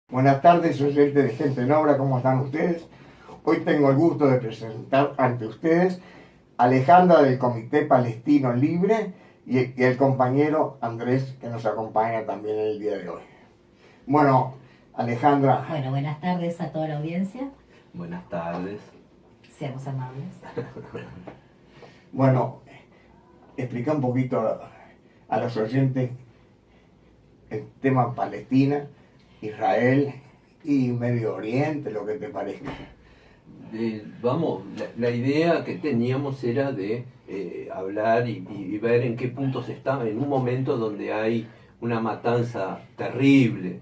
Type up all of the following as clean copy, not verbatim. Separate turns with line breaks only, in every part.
Buenas tardes, oyentes de Gente en Obra, ¿cómo están ustedes? Hoy tengo el gusto de presentar ante ustedes a Alejandra del Comité Palestino Libre y el compañero Andrés, que nos acompaña también en el día de hoy. Bueno, Alejandra.
Bueno, buenas tardes a toda la audiencia.
Buenas tardes.
Seamos amables.
Bueno, explica un poquito a los oyentes el tema Palestina, Israel y Medio Oriente, lo que te parezca.
La idea que teníamos era de hablar y ver en qué puntos está, en un momento donde hay una matanza terrible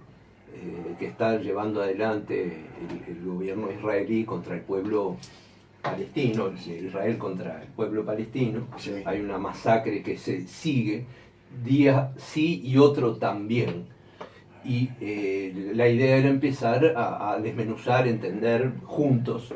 que está llevando adelante el gobierno israelí contra el pueblo palestino, Israel contra el pueblo palestino. Sí. Hay una masacre que se sigue, día sí y otro también. Y la idea era empezar a desmenuzar, entender juntos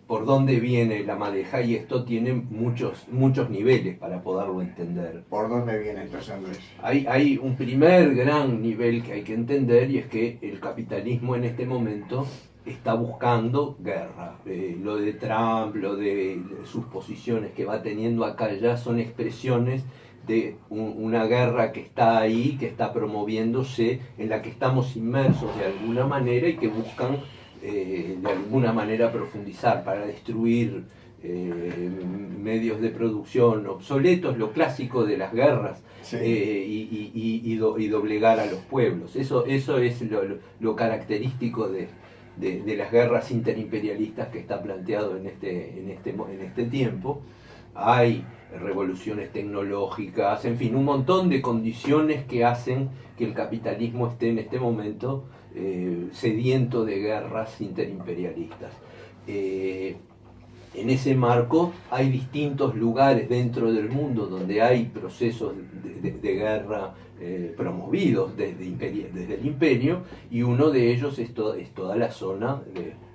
por dónde viene la madeja, y esto tiene muchos niveles para poderlo entender.
¿Por dónde viene entonces, Andrés?
Hay un primer gran nivel que hay que entender, y es que el capitalismo en este momento está buscando guerra. Lo de Trump, lo de sus posiciones que va teniendo acá ya son expresiones de una guerra que está ahí, que está promoviéndose, en la que estamos inmersos de alguna manera y que buscan de alguna manera profundizar para destruir medios de producción obsoletos, lo clásico de las guerras. Sí. Y doblegar a los pueblos. Eso es lo característico de las guerras interimperialistas que está planteado en este tiempo. Hay revoluciones tecnológicas, en fin, un montón de condiciones que hacen que el capitalismo esté en este momento sediento de guerras interimperialistas. En ese marco hay distintos lugares dentro del mundo donde hay procesos de guerra promovidos desde el imperio, y uno de ellos es toda la zona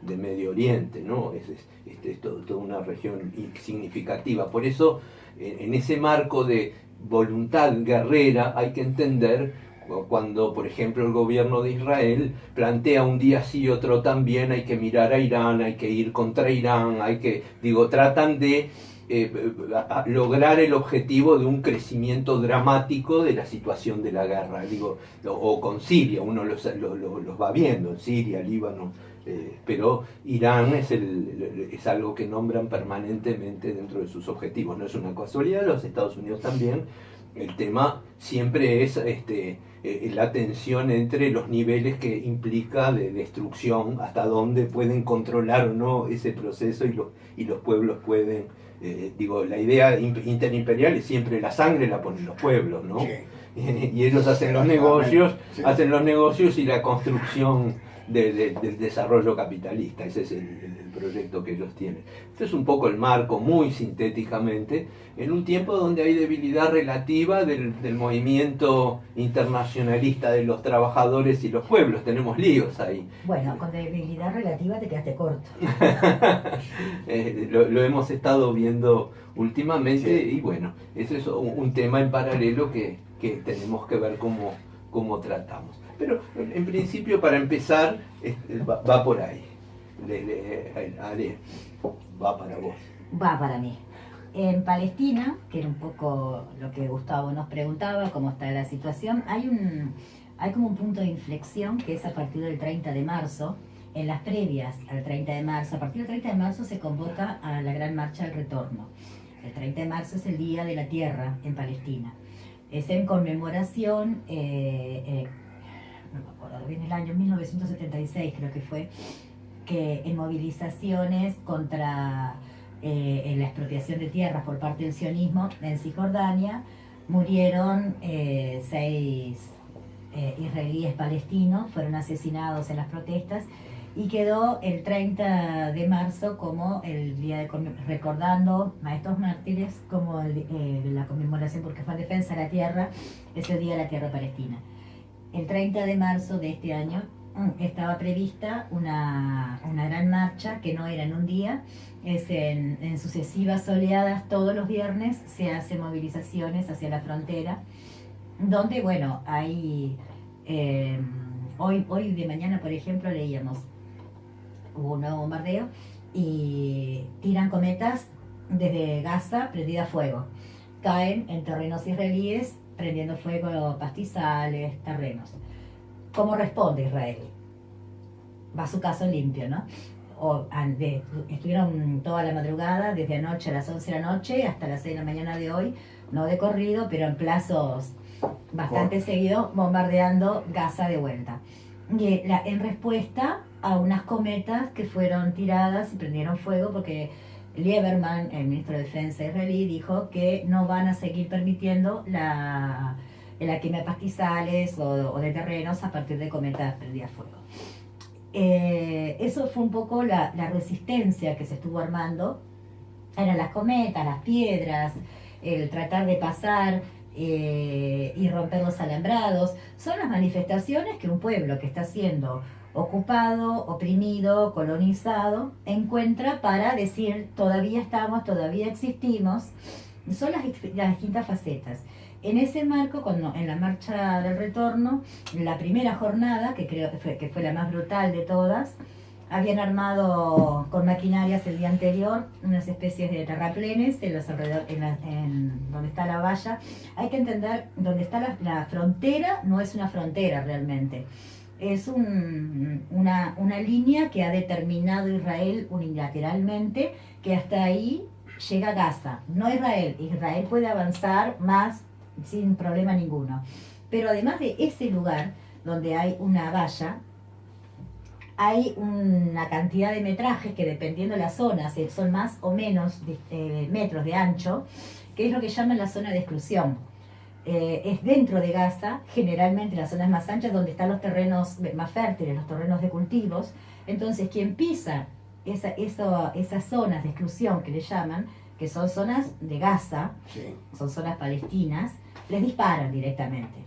de Medio Oriente, ¿no? Es toda una región significativa. Por eso, en ese marco de voluntad guerrera, hay que entender cuando, por ejemplo, el gobierno de Israel plantea un día sí y otro también, hay que mirar a Irán, hay que ir contra Irán, tratan de lograr el objetivo de un crecimiento dramático de la situación de la guerra, o con Siria, uno los va viendo, en Siria, Líbano, pero Irán es algo que nombran permanentemente dentro de sus objetivos. No es una casualidad, los Estados Unidos también. El tema siempre es la tensión entre los niveles que implica de destrucción, hasta dónde pueden controlar o no ese proceso, y los pueblos pueden, la idea interimperial es siempre la sangre la ponen los pueblos, ¿no? Sí. Y ellos hacen los negocios, sí. Hacen los negocios y la construcción del desarrollo capitalista. Ese es el proyecto que ellos tienen. Este es un poco el marco, muy sintéticamente, en un tiempo donde hay debilidad relativa del movimiento internacionalista de los trabajadores y los pueblos. Tenemos líos ahí.
Bueno, con debilidad relativa te quedaste corto.
Lo hemos estado viendo últimamente, sí. Y bueno, eso es un tema en paralelo que tenemos que ver cómo tratamos. Pero en principio, para empezar, va por ahí. Ale, va para vos.
Va para mí. En Palestina, que era un poco lo que Gustavo nos preguntaba, cómo está la situación, hay como un punto de inflexión que es a partir del 30 de marzo. En las previas al 30 de marzo, a partir del 30 de marzo se convoca a la Gran Marcha del Retorno. El 30 de marzo es el Día de la Tierra en Palestina. Es en conmemoración, no me acuerdo bien el año, 1976 creo que fue, que en movilizaciones contra la expropiación de tierras por parte del sionismo en Cisjordania murieron 6 israelíes palestinos, fueron asesinados en las protestas, y quedó el 30 de marzo como el día recordando a estos mártires, como la conmemoración, porque fue en defensa de la tierra, es el Día de la Tierra Palestina. El 30 de marzo de este año estaba prevista una gran marcha, que no era en un día, es en sucesivas oleadas. Todos los viernes se hacen movilizaciones hacia la frontera, donde, bueno, hay Hoy de mañana, por ejemplo, leíamos, hubo un nuevo bombardeo y tiran cometas desde Gaza prendida a fuego. Caen en terrenos israelíes prendiendo fuego pastizales, terrenos. ¿Cómo responde Israel? Va a su caso limpio, ¿no? Estuvieron toda la madrugada, desde anoche a las 11 de la noche hasta las 6 de la mañana de hoy, no de corrido, pero en plazos bastante seguidos, bombardeando Gaza de vuelta. Y en respuesta a unas cometas que fueron tiradas y prendieron fuego porque Lieberman, el ministro de Defensa israelí, dijo que no van a seguir permitiendo la quema de pastizales o de terrenos a partir de cometas prendidas fuego. Eso fue un poco la resistencia que se estuvo armando. Eran las cometas, las piedras, el tratar de pasar y romper los alambrados. Son las manifestaciones que un pueblo que está siendo ocupado, oprimido, colonizado, encuentra para decir todavía estamos, todavía existimos. Son las distintas facetas. En ese marco, cuando en la marcha del retorno, la primera jornada, que creo que fue la más brutal de todas, habían armado con maquinarias el día anterior unas especies de terraplenes en los alrededor, donde está la valla. Hay que entender, donde está la frontera, no es una frontera realmente. Es una línea que ha determinado Israel unilateralmente, que hasta ahí llega Gaza, no Israel. Israel puede avanzar más sin problema ninguno. Pero además de ese lugar donde hay una valla, hay una cantidad de metrajes que, dependiendo de las zonas, son más o menos metros de ancho, que es lo que llaman la zona de exclusión. Es dentro de Gaza, generalmente las zonas más anchas, donde están los terrenos más fértiles, los terrenos de cultivos. Entonces, quien pisa esas zonas de exclusión que le llaman, que son zonas de Gaza, sí, son zonas palestinas, les disparan directamente.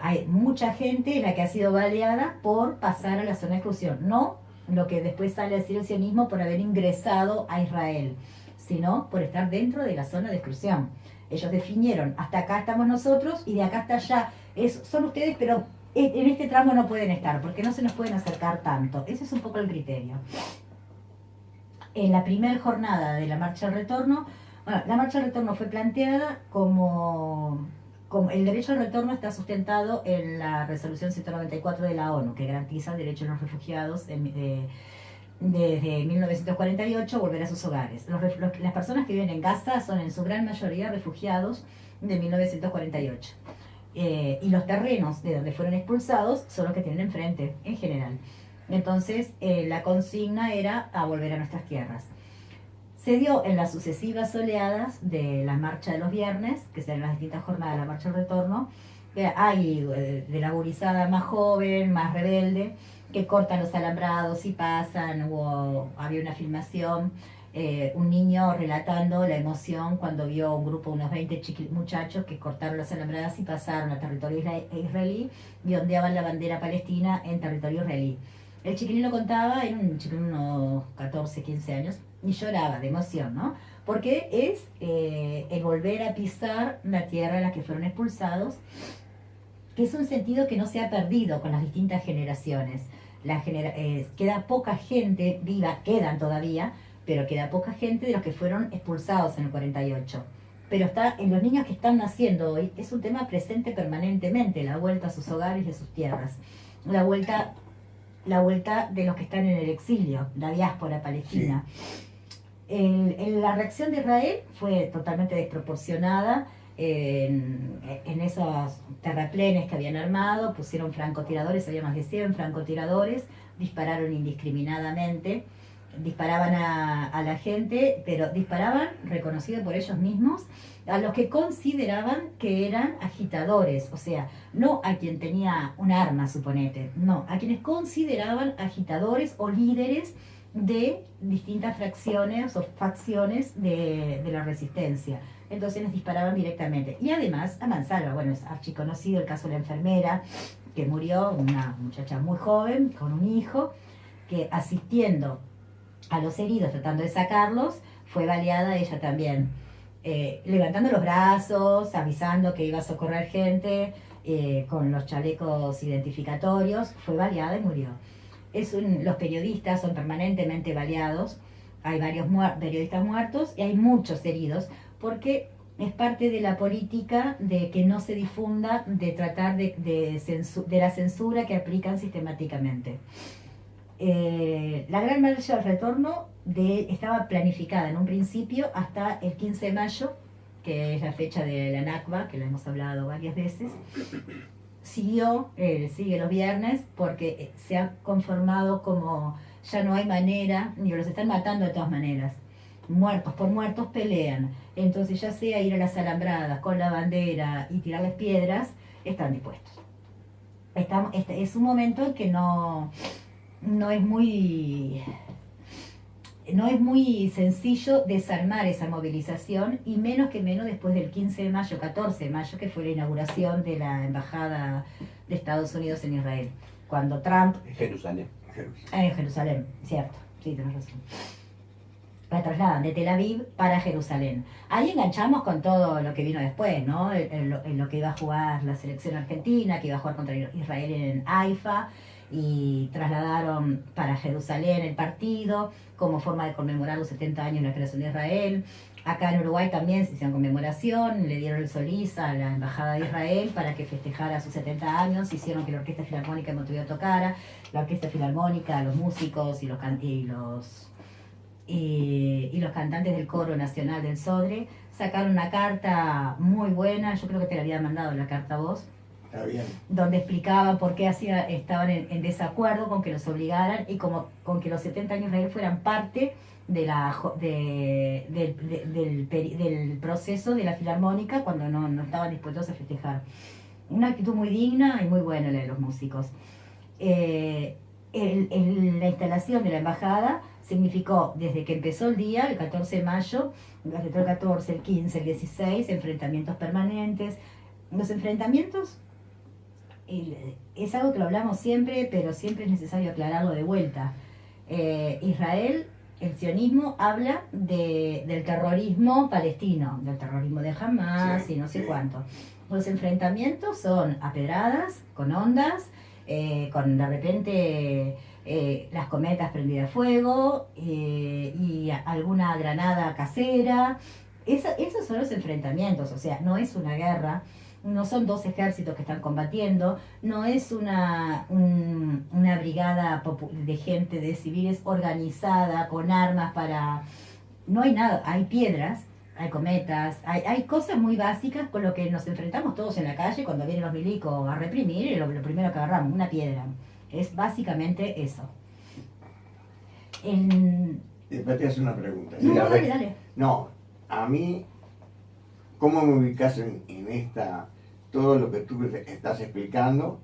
Hay mucha gente la que ha sido baleada por pasar a la zona de exclusión, no lo que después sale a decir el sionismo por haber ingresado a Israel, sino por estar dentro de la zona de exclusión. Ellos definieron, hasta acá estamos nosotros y de acá hasta allá son ustedes, pero en este tramo no pueden estar porque no se nos pueden acercar tanto. Ese es un poco el criterio. En la primera jornada de la marcha al retorno, la marcha al retorno fue planteada como el derecho al retorno está sustentado en la resolución 194 de la ONU, que garantiza el derecho de los refugiados desde 1948 volver a sus hogares. Las personas que viven en Gaza son en su gran mayoría refugiados de 1948. Y los terrenos de donde fueron expulsados son los que tienen enfrente, en general. Entonces, la consigna era a volver a nuestras tierras. Se dio en las sucesivas oleadas de la marcha de los viernes, que serán las distintas jornadas de la marcha del retorno. Hay de la gurizada más joven, más rebelde, que cortan los alambrados y pasan. Había una filmación, un niño relatando la emoción cuando vio un grupo, unos 20 muchachos que cortaron los alambrados y pasaron a territorio israelí y ondeaban la bandera palestina en territorio israelí. El chiquilín contaba, era un chiquilín de unos 14, 15 años, y lloraba de emoción, ¿no? Porque es el volver a pisar la tierra en la que fueron expulsados, que es un sentido que no se ha perdido con las distintas generaciones. Queda poca gente viva, quedan todavía, pero queda poca gente de los que fueron expulsados en el 48. Pero está en los niños que están naciendo hoy, es un tema presente permanentemente, la vuelta a sus hogares y a sus tierras. La vuelta de los que están en el exilio, la diáspora palestina. Sí. La reacción de Israel fue totalmente desproporcionada. En esos terraplenes que habían armado, pusieron francotiradores, había más de 100 francotiradores, dispararon indiscriminadamente, disparaban a la gente, pero disparaban, reconocido por ellos mismos, a los que consideraban que eran agitadores, o sea, no a quien tenía un arma, suponete, no, a quienes consideraban agitadores o líderes de distintas fracciones o facciones de la resistencia. Entonces les disparaban directamente. Y además a mansalva, bueno, es archiconocido el caso de la enfermera que murió, una muchacha muy joven con un hijo, que asistiendo a los heridos, tratando de sacarlos, fue baleada ella también, levantando los brazos, avisando que iba a socorrer gente, con los chalecos identificatorios, fue baleada y murió. Los periodistas son permanentemente baleados, hay varios periodistas muertos y hay muchos heridos, porque es parte de la política de que no se difunda, de tratar de la censura que aplican sistemáticamente. La Gran Marcha del Retorno estaba planificada en un principio hasta el 15 de mayo, que es la fecha de la Nakba, que la hemos hablado varias veces. Sigue los viernes porque se ha conformado como ya no hay manera, ni los están matando de todas maneras. Muertos por muertos pelean. Entonces, ya sea ir a las alambradas con la bandera y tirarles piedras, están dispuestos. Es un momento en que no es muy sencillo desarmar esa movilización, y menos después del 15 de mayo, 14 de mayo, que fue la inauguración de la embajada de Estados Unidos en Israel, cuando Trump...
Jerusalén.
En Jerusalén, cierto, sí, tenés razón. La trasladan de Tel Aviv para Jerusalén. Ahí enganchamos con todo lo que vino después, ¿no? En lo que iba a jugar la selección argentina, que iba a jugar contra Israel en Haifa, y trasladaron para Jerusalén el partido como forma de conmemorar los 70 años de la creación de Israel. Acá en Uruguay también se hicieron conmemoración, le dieron el solís a la Embajada de Israel para que festejara sus 70 años, hicieron que la Orquesta Filarmónica de Montevideo tocara, la Orquesta Filarmónica, los músicos y los cantantes del Coro Nacional del Sodre sacaron una carta muy buena, yo creo que te la había mandado la carta a vos,
Está bien.
donde explicaban por qué estaban en desacuerdo con que los obligaran y con que los 70 años de Israel fueran parte del proceso de la Filarmónica, cuando no estaban dispuestos a festejar. Una actitud muy digna y muy buena la de los músicos. La instalación de la embajada significó, desde que empezó el día, el 14 de mayo, desde el 14, el 15, el 16, enfrentamientos permanentes. Los enfrentamientos es algo que lo hablamos siempre, pero siempre es necesario aclararlo de vuelta. Israel, el sionismo, habla del terrorismo palestino, del terrorismo de Hamas, y no sé cuánto. Los enfrentamientos son a pedradas, con ondas, con de repente las cometas prendidas a fuego y alguna granada casera. Esos son los enfrentamientos, o sea, no es una guerra. No son dos ejércitos que están combatiendo, no es una brigada de gente, de civiles organizada con armas para... No hay nada, hay piedras, hay cometas, hay cosas muy básicas con lo que nos enfrentamos todos en la calle cuando vienen los milicos a reprimir, y lo primero que agarramos, una piedra. Es básicamente eso.
Después te hace una pregunta.
No, dale.
No, a mí... ¿Cómo me ubicas en todo lo que tú estás explicando,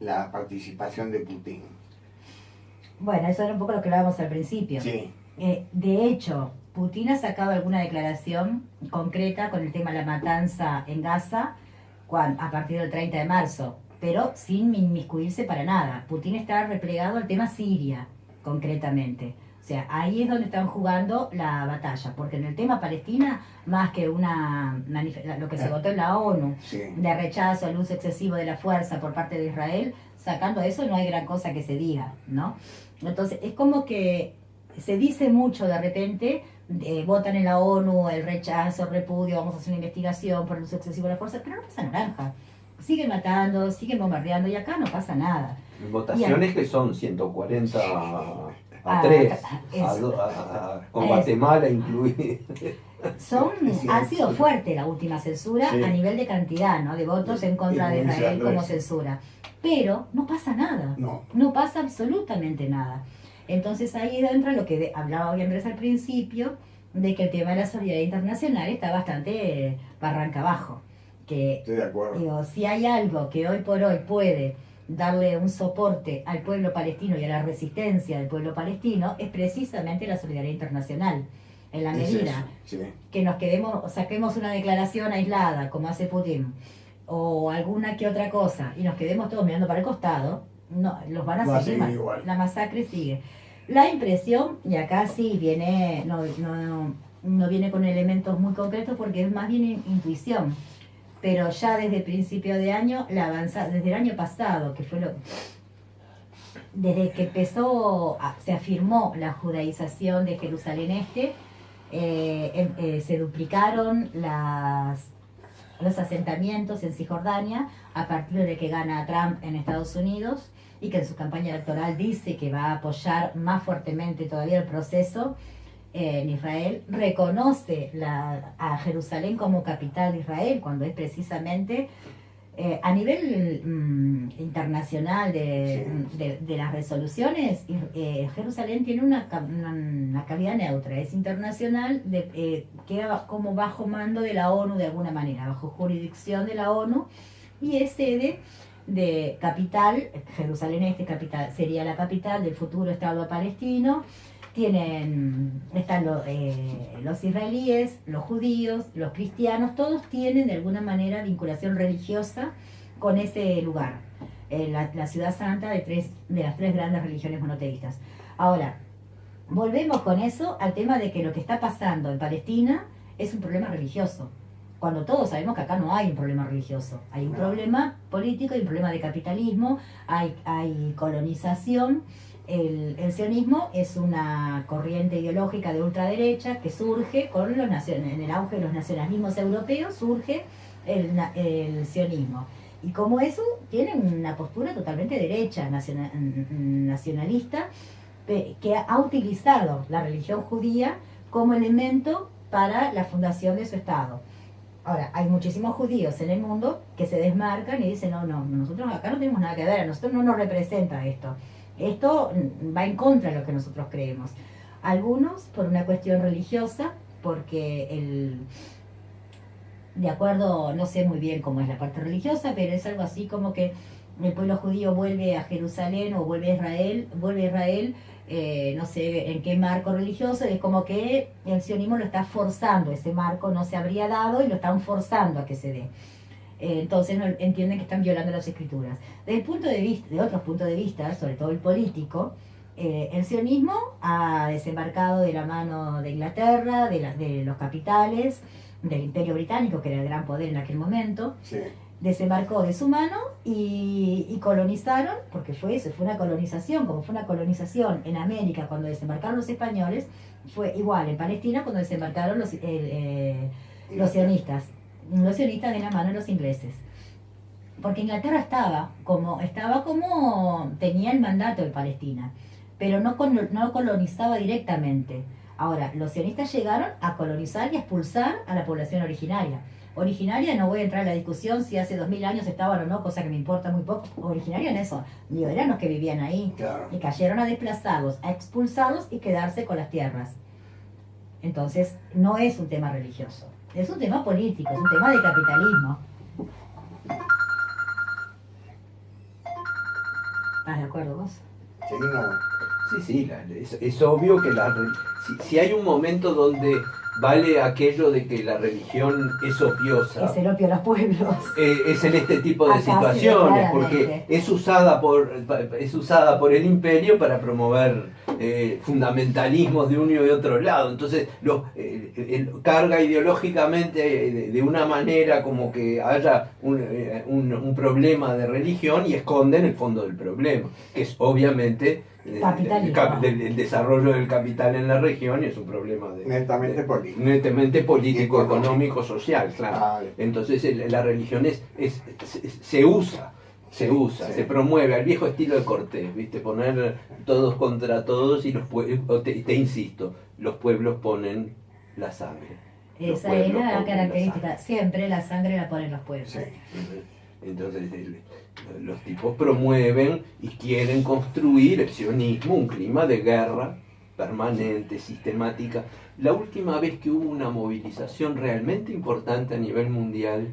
la participación de Putin?
Bueno, eso era un poco lo que hablábamos al principio.
Sí.
De hecho, Putin ha sacado alguna declaración concreta con el tema de la matanza en Gaza a partir del 30 de marzo, pero sin inmiscuirse para nada. Putin está replegado al tema Siria, concretamente. O sea, ahí es donde están jugando la batalla, porque en el tema Palestina, más que lo que se votó en la ONU, de rechazo al uso excesivo de la fuerza por parte de Israel, sacando eso no hay gran cosa que se diga, ¿no? Entonces, es como que se dice mucho de repente, votan en la ONU el rechazo, el repudio, vamos a hacer una investigación por el uso excesivo de la fuerza, pero no pasa naranja. Siguen matando, siguen bombardeando y acá no pasa nada.
Votaciones que son 140 a 3, con Guatemala incluido.
Ha sido fuerte la última censura a nivel de cantidad, ¿no? De votos en contra de Israel como censura. Pero no pasa nada. No pasa absolutamente nada. Entonces ahí entra lo que hablaba hoy Andrés al principio, de que el tema de la solidaridad internacional está bastante barranca abajo.
Estoy de acuerdo.
Digo, si hay algo que hoy por hoy puede darle un soporte al pueblo palestino y a la resistencia del pueblo palestino, es precisamente la solidaridad internacional. En la medida que saquemos una declaración aislada, como hace Putin, o alguna que otra cosa, y nos quedemos todos mirando para el costado, no, los van a seguir igual. La masacre sigue. La impresión, y acá sí no viene con elementos muy concretos porque es más bien intuición. pero ya desde el principio de año, desde el año pasado, que fue desde que se afirmó la judaización de Jerusalén Este, se duplicaron los asentamientos en Cisjordania a partir de que gana Trump en Estados Unidos y que en su campaña electoral dice que va a apoyar más fuertemente todavía el proceso en Israel. Reconoce a Jerusalén como capital de Israel, cuando es precisamente a nivel internacional de las resoluciones. Jerusalén tiene una calidad neutra, es internacional, queda como bajo mando de la ONU de alguna manera, bajo jurisdicción de la ONU, y es sede de capital. Jerusalén Este capital sería la capital del futuro Estado palestino. Están los israelíes, los judíos, los cristianos, todos tienen de alguna manera vinculación religiosa con ese lugar, la ciudad santa de las tres grandes religiones monoteístas. Ahora, volvemos con eso al tema de que lo que está pasando en Palestina es un problema religioso, cuando todos sabemos que acá no hay un problema religioso, hay un problema político, hay un problema de capitalismo, hay colonización. El sionismo es una corriente ideológica de ultraderecha que surge en el auge de los nacionalismos europeos, surge el sionismo. Y como eso, tienen una postura totalmente derecha, nacionalista, que ha utilizado la religión judía como elemento para la fundación de su Estado. Ahora, hay muchísimos judíos en el mundo que se desmarcan y dicen, no, nosotros acá no tenemos nada que ver, a nosotros no nos representa esto. Esto va en contra de lo que nosotros creemos. Algunos por una cuestión religiosa, porque de acuerdo, no sé muy bien cómo es la parte religiosa, pero es algo así como que el pueblo judío vuelve a Jerusalén o vuelve a Israel, no sé en qué marco religioso, es como que el sionismo lo está forzando, ese marco no se habría dado y lo están forzando a que se dé. Entonces no entienden que están violando las escrituras. Desde el punto de vista, de otros puntos de vista, sobre todo el político, el sionismo ha desembarcado de la mano de Inglaterra, de los capitales, del Imperio Británico, que era el gran poder en aquel momento.
Sí.
Desembarcó de su mano y colonizaron, porque fue eso, fue una colonización, como fue una colonización en América cuando desembarcaron los españoles, fue igual en Palestina cuando desembarcaron los sionistas. Los sionistas de la mano de los ingleses, porque Inglaterra estaba como tenía el mandato de Palestina, pero no colonizaba directamente. Ahora, los sionistas llegaron a colonizar y a expulsar a la población originaria. No voy a entrar en la discusión si hace 2000 años estaban o no, cosa que me importa muy poco. Originaria en eso, eran los que vivían ahí,
claro.
Y cayeron a desplazarlos, a expulsarlos y quedarse con las tierras. Entonces, no es un tema religioso. Es un tema político, es un tema de capitalismo. ¿Estás de acuerdo vos?
Sí, no.
Sí, es obvio que si hay un momento donde vale aquello de que la religión es opiosa.
Es el opio de los pueblos.
Es en este tipo de
acá
situaciones,
sí,
porque es usada por el imperio para promover fundamentalismos de uno y de otro lado. Entonces carga ideológicamente de una manera como que haya un problema de religión y esconden el fondo del problema, que es obviamente el desarrollo del capital en la región, y es un problema netamente político, económico, social, claro. Entonces la religión se usa,
sí.
Se promueve al viejo estilo de Cortés, ¿viste? Poner todos contra todos y te insisto, los pueblos ponen la sangre.
Esa es la característica, siempre la sangre la ponen los pueblos.
Sí.
Entonces los tipos promueven y quieren construir el sionismo, un clima de guerra permanente, sistemática. La última vez que hubo una movilización realmente importante a nivel mundial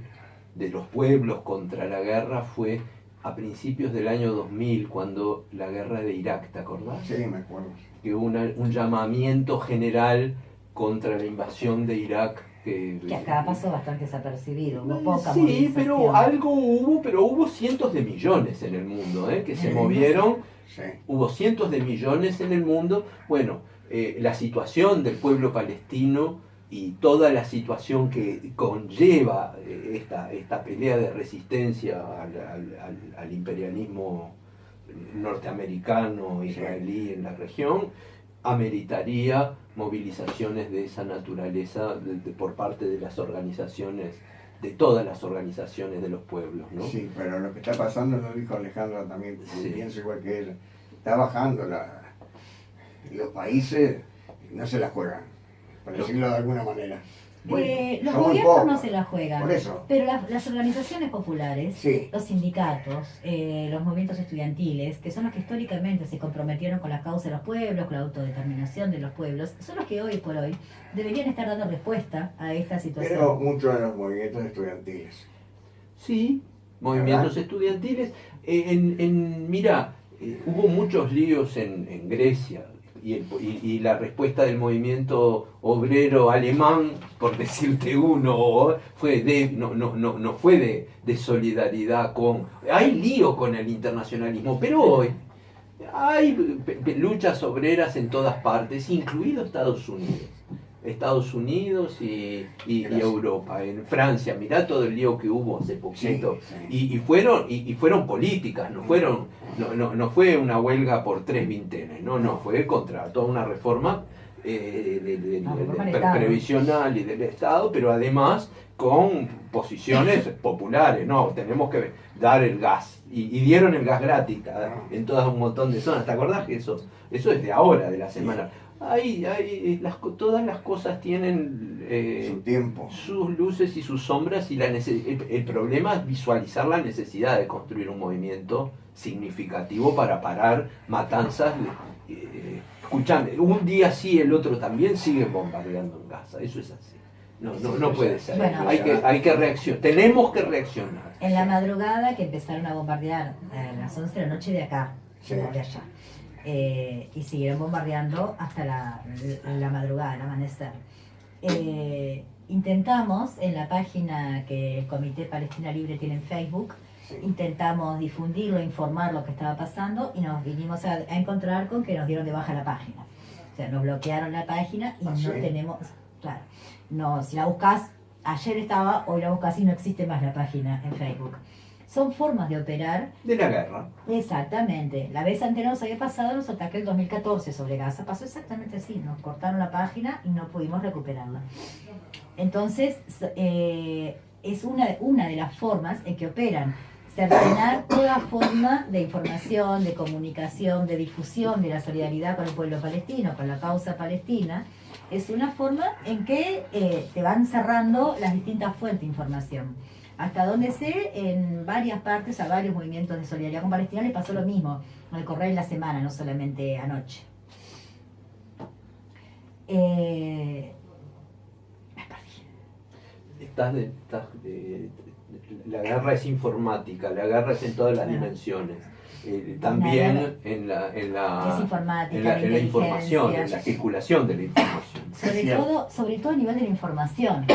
de los pueblos contra la guerra fue a principios del año 2000, cuando la guerra de Irak, ¿te acordás?
Sí, me acuerdo.
Que hubo un llamamiento general contra la invasión de Irak. Que
acá pasó bastante desapercibido, hubo poca
sí,
movilización.
pero algo hubo cientos de millones en el mundo, que se movieron,
sí.
Hubo cientos de millones en el mundo. Bueno, la situación del pueblo palestino y toda la situación que conlleva esta pelea de resistencia al imperialismo norteamericano, israelí en la región, ameritaría movilizaciones de esa naturaleza por parte de las organizaciones, de todas las organizaciones de los pueblos, ¿no?
Sí, pero lo que está pasando, lo dijo Alejandra también,
Sí.
pienso igual que ella, está bajando los países, no se la juegan, por decirlo de alguna manera.
Los
son muy
gobiernos no
pocos,
se la juegan,
por eso.
pero las organizaciones populares,
Sí.
los sindicatos, los movimientos estudiantiles, que son los que históricamente se comprometieron con la causa de los pueblos, con la autodeterminación de los pueblos, son los que hoy por hoy deberían estar dando respuesta a esta situación.
Pero muchos de los movimientos estudiantiles.
Sí, movimientos estudiantiles. Mira, hubo muchos líos en Grecia y la respuesta del movimiento obrero alemán, por decirte uno, no fue de solidaridad con... Hay lío con el internacionalismo, pero hoy hay luchas obreras en todas partes, incluido Estados Unidos. Estados Unidos y Europa. En Francia, mirá todo el lío que hubo hace poquito.
Sí.
Y fueron políticas, no fue una huelga por 3 vintenes, no, fue contra toda una reforma previsional y del Estado, pero además con posiciones populares, no, tenemos que dar el gas, y dieron el gas gratis en todas un montón de zonas. ¿Te acordás que eso es de ahora, de la semana? Todas las cosas tienen
Su tiempo.
sus luces y sus sombras, y el problema es visualizar la necesidad de construir un movimiento significativo para parar matanzas. Escuchame, un día sí, el otro también, siguen bombardeando en Gaza, eso es así. No puede ser.
Bueno,
hay que reaccionar, tenemos que reaccionar.
En la madrugada que empezaron a bombardear a las 11 de la noche de acá,
Sí.
de allá, y siguieron bombardeando hasta la madrugada, el amanecer. Intentamos en la página que el Comité Palestina Libre tiene en Facebook, intentamos difundirlo, informar lo que estaba pasando, y nos vinimos a encontrar con que nos dieron de baja la página. O sea, nos bloquearon la página y no tenemos, claro, no, si la buscas, ayer estaba, hoy la buscas y no existe más la página en Facebook. Son formas de operar.
De la guerra.
Exactamente. La vez anterior nos había pasado los ataques del 2014 sobre Gaza. Pasó exactamente así. Nos cortaron la página y no pudimos recuperarla. Entonces, es una de las formas en que operan. Cercenar toda forma de información, de comunicación, de difusión de la solidaridad con el pueblo palestino, con la causa palestina. Es una forma en que te van cerrando las distintas fuentes de información. Hasta donde sé, en varias partes, a varios movimientos de solidaridad con Palestina les pasó lo mismo, al correr la semana, no solamente anoche. Me perdí.
La guerra es informática, la guerra es en todas las dimensiones. También en la
informática,
en la información, en la circulación de la información.
Sobre todo a nivel de la información.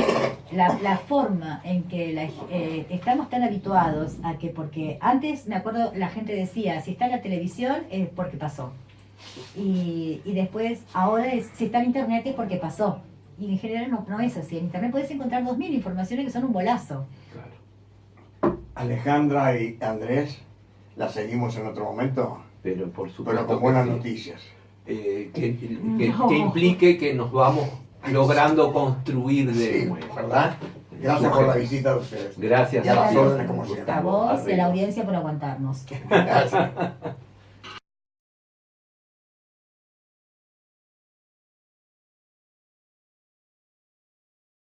La forma en que estamos tan habituados a que, porque antes, me acuerdo, la gente decía, si está en la televisión es porque pasó. Y después, ahora si está en internet es porque pasó. Y en general no es así. En internet puedes encontrar 2000 informaciones que son un bolazo.
Claro.
Alejandra y Andrés, la seguimos en otro momento,
Pero por supuesto,
pero con buenas noticias.
Que implique que nos vamos logrando construir de nuevo.
¿Verdad? Gracias por la visita de ustedes.
Gracias
Y a las
ti,
órdenes, como siempre.
A
Gustavo.
vos y a la
Arriba.
audiencia por aguantarnos.
Gracias.